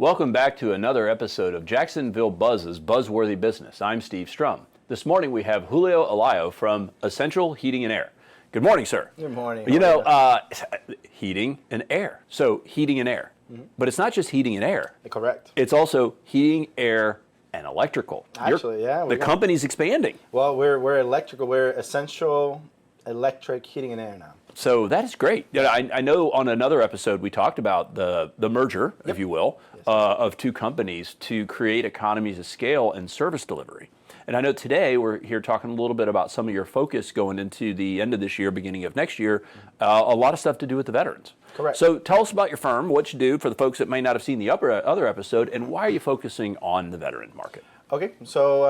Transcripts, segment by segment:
Welcome back to another episode of Jacksonville Buzz's Buzzworthy Business. I'm Steve Strum. This morning we have Julio Alayo from Essential Heating and Air. Good morning, sir. Good morning. You know, heating and air. So heating and air. But it's not just heating and air. Correct. It's also heating, air, and electrical. Actually, yeah. The company's expanding. Well, we're electrical. We're Essential Electric Heating and Air now. So that is great. Yeah, I know on another episode we talked about the merger, if you will, of two companies to create economies of scale and service delivery. And I know today we're here talking a little bit about some of your focus going into the end of this year, beginning of next year, a lot of stuff to do with the veterans. Correct. So tell us about your firm, what you do for the folks that may not have seen the other episode, and why are you focusing on the veteran market? Okay, so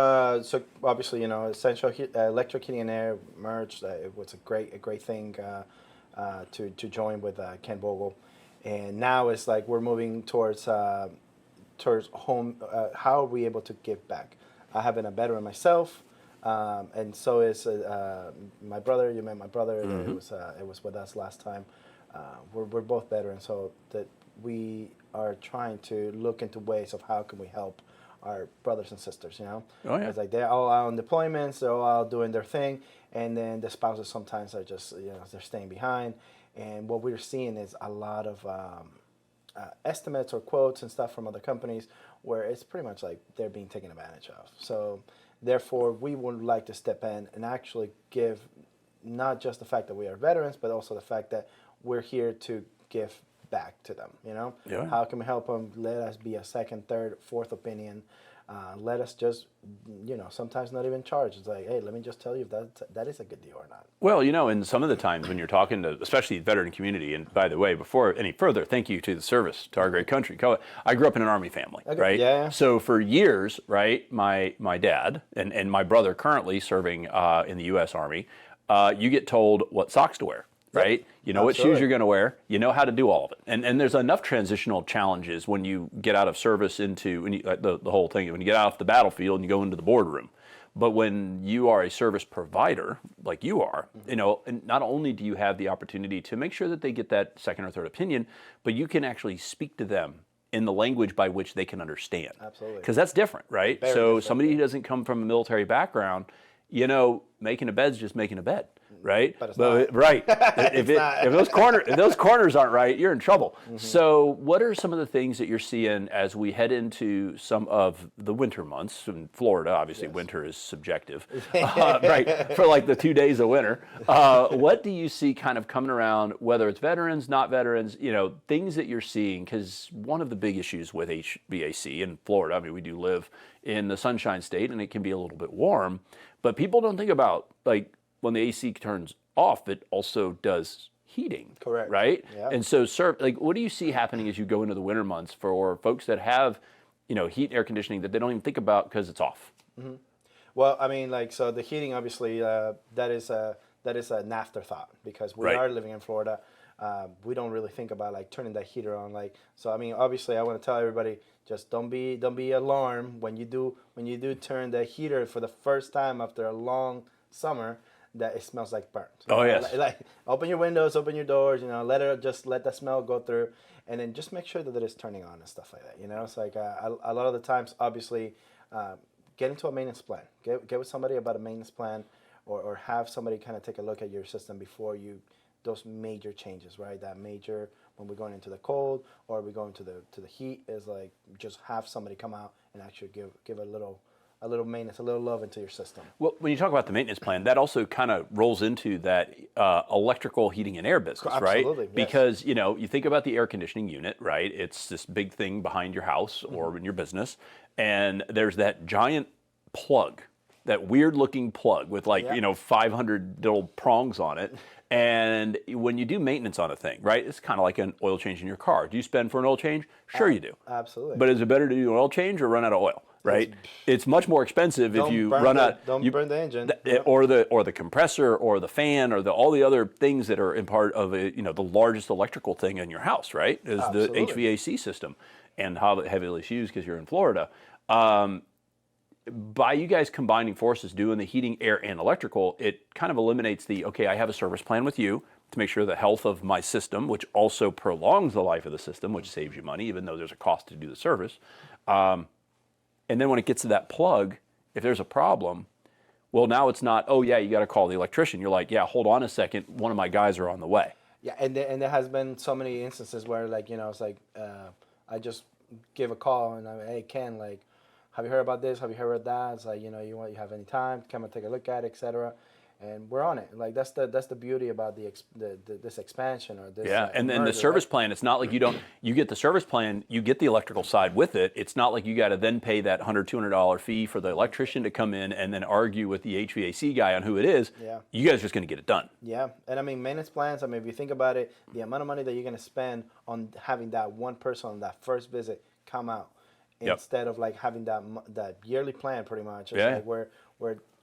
obviously, you know, Essential Electric Heating and Air merged. It was a great thing to join with Ken Vogel, and now it's like we're moving towards home. How are we able to give back? I have been a veteran myself, and so is my brother. You met my brother. It was with us last time. We're both veterans, so that we are trying to look into ways of how can we help our brothers and sisters, you know? Oh, yeah. It's like they're all out on deployments, they're all out doing their thing, and then the spouses sometimes are just, you know, they're staying behind. And what we're seeing is a lot of estimates or quotes and stuff from other companies where it's pretty much like they're being taken advantage of. So therefore, we would like to step in and actually give not just the fact that we are veterans, but also the fact that we're here to give back to them, you know? Yeah. How can we help them? Let us be a second, third, fourth opinion. Let us just, you know, sometimes not even charge. It's like, hey, let me just tell you if that is a good deal or not. Well, you know, and some of the times when you're talking to, especially the veteran community, and by the way, before any further, thank you to the service, to our great country. I grew up in an Army family, right? Yeah. So for years, right, my dad and my brother currently serving in the U.S. Army, you get told what socks to wear. Right? You know what shoes you're going to wear. You know how to do all of it. And there's enough transitional challenges when you get out of service into the whole thing, when you get off the battlefield and you go into the boardroom. But when you are a service provider, like you are, you know, and not only do you have the opportunity to make sure that they get that second or third opinion, but you can actually speak to them in the language by which they can understand. Absolutely. Because that's different, right? Very so different, somebody who doesn't come from a military background, you know, making a bed's just making a bed. Right, but it's not. Right. if those corners aren't right, you're in trouble. So, what are some of the things that you're seeing as we head into some of the winter months in Florida? Obviously, winter is subjective, right? For like the 2 days of winter, what do you see kind of coming around? Whether it's veterans, not veterans, you know, things that you're seeing. Because one of the big issues with HVAC in Florida, I mean, we do live in the Sunshine State, and it can be a little bit warm, but people don't think about like. When the AC turns off, it also does heating. Correct. Right? Yeah. And so, like, what do you see happening as you go into the winter months for folks that have, you know, heat and air conditioning that they don't even think about because it's off? Well, I mean, like, so the heating, obviously, that is an afterthought because we are living in Florida. We don't really think about like turning that heater on. Like, so I mean, obviously, I want to tell everybody just don't be alarmed when you do turn the heater for the first time after a long summer. That it smells like burnt. Oh, yes. Like open your windows, open your doors, you know, let the smell go through, and then just make sure that it is turning on and stuff like that, you know. It's like a lot of the times, obviously, get into a maintenance plan. Get with somebody about a maintenance plan, or have somebody kind of take a look at your system before those major changes, right? That major, when we're going into the cold or we're going to the heat, is like just have somebody come out and actually give a little maintenance, a little love into your system. Well, when you talk about the maintenance plan, that also kind of rolls into that electrical heating and air business, right? Absolutely, yes. Because, you know, you think about the air conditioning unit, right? It's this big thing behind your house or in your business, and there's that giant plug, that weird looking plug with like, you know, 500 little prongs on it. And when you do maintenance on a thing, right, it's kind of like an oil change in your car. Do you spend for an oil change? Sure you do. Absolutely. But is it better to do an oil change or run out of oil? Right, it's much more expensive if you run out. Don't burn the engine, or the compressor, or the fan, or all the other things that are in part of the largest electrical thing in your house. Right, is the HVAC system, and how heavily it's used because you're in Florida. By you guys combining forces, doing the heating, air, and electrical, it kind of eliminates I have a service plan with you. to make sure the health of my system, which also prolongs the life of the system, which saves you money, even though there's a cost to do the service. And then when it gets to that plug, if there's a problem, well, now it's not, oh yeah, you got to call the electrician. You're like, yeah, hold on a second, one of my guys are on the way. Yeah, and there has been so many instances where, like, you know, it's like I just give a call and I'm, hey Ken, like, have you heard about this? Have you heard about that? It's like, you know, you have any time? Come and take a look at it, etc. And we're on it. Like that's the beauty about this expansion or this. Yeah, and then the service plan. It's not like you get the service plan, you get the electrical side with it. It's not like you got to then pay that $100, $200 fee for the electrician to come in and then argue with the HVAC guy on who it is. Yeah. You guys are just going to get it done. Yeah, and I mean maintenance plans. I mean, if you think about it, the amount of money that you're going to spend on having that one person on that first visit come out, instead of like having that yearly plan, pretty much. It's like where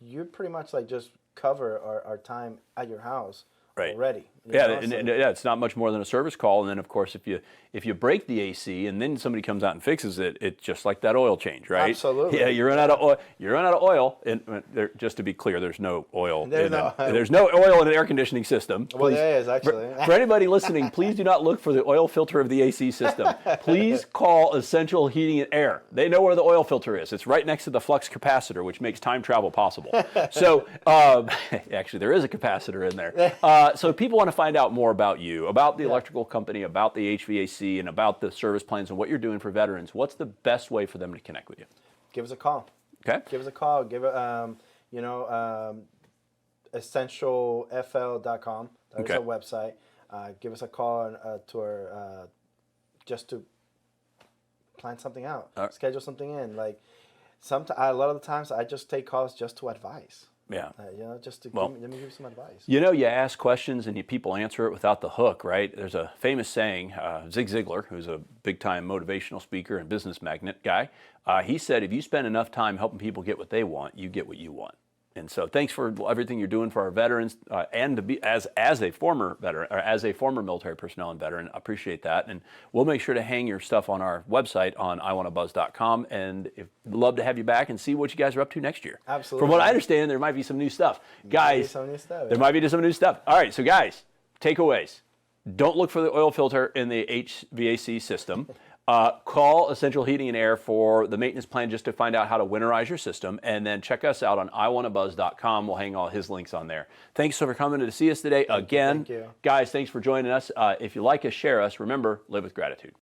you pretty much like just cover our time at your house already. It's not much more than a service call. And then, of course, if you break the AC and then somebody comes out and fixes it, it's just like that oil change, right? Absolutely. Yeah, you run out of oil. You run out of oil, and just to be clear, there's no oil. There's no oil in an air conditioning system. Well, there is actually. For anybody listening, please do not look for the oil filter of the AC system. Please call Essential Heating and Air. They know where the oil filter is. It's right next to the flux capacitor, which makes time travel possible. So, actually, there is a capacitor in there. So people want to find out more about you, about the electrical company, about the HVAC, and about the service plans and what you're doing for veterans. What's the best way for them to connect with you? Give us a call. Okay. Give us a call. Give it, essentialfl.com. That's our website. Give us a call to our just to plan something out, schedule something in. Like a lot of the times, I just take calls just to advise. Yeah. Just to let me give you some advice. You ask questions and people answer it without the hook, right? There's a famous saying, Zig Ziglar, who's a big-time motivational speaker and business magnate guy, he said, if you spend enough time helping people get what they want, you get what you want. And so thanks for everything you're doing for our veterans and to be as a former veteran or as a former military personnel and veteran. I appreciate that. And we'll make sure to hang your stuff on our website on iwanttabuzz.com, and love to have you back and see what you guys are up to next year. Absolutely. From what I understand, there might be some new stuff. Guys, there might be some new stuff. All right, so guys, takeaways. Don't look for the oil filter in the HVAC system. Call Essential Heating and Air for the maintenance plan just to find out how to winterize your system. And then check us out on iwanttabuzz.com. We'll hang all his links on there. Thanks for coming to see us today again. Thank you. Guys, thanks for joining us. If you like us, share us. Remember, live with gratitude.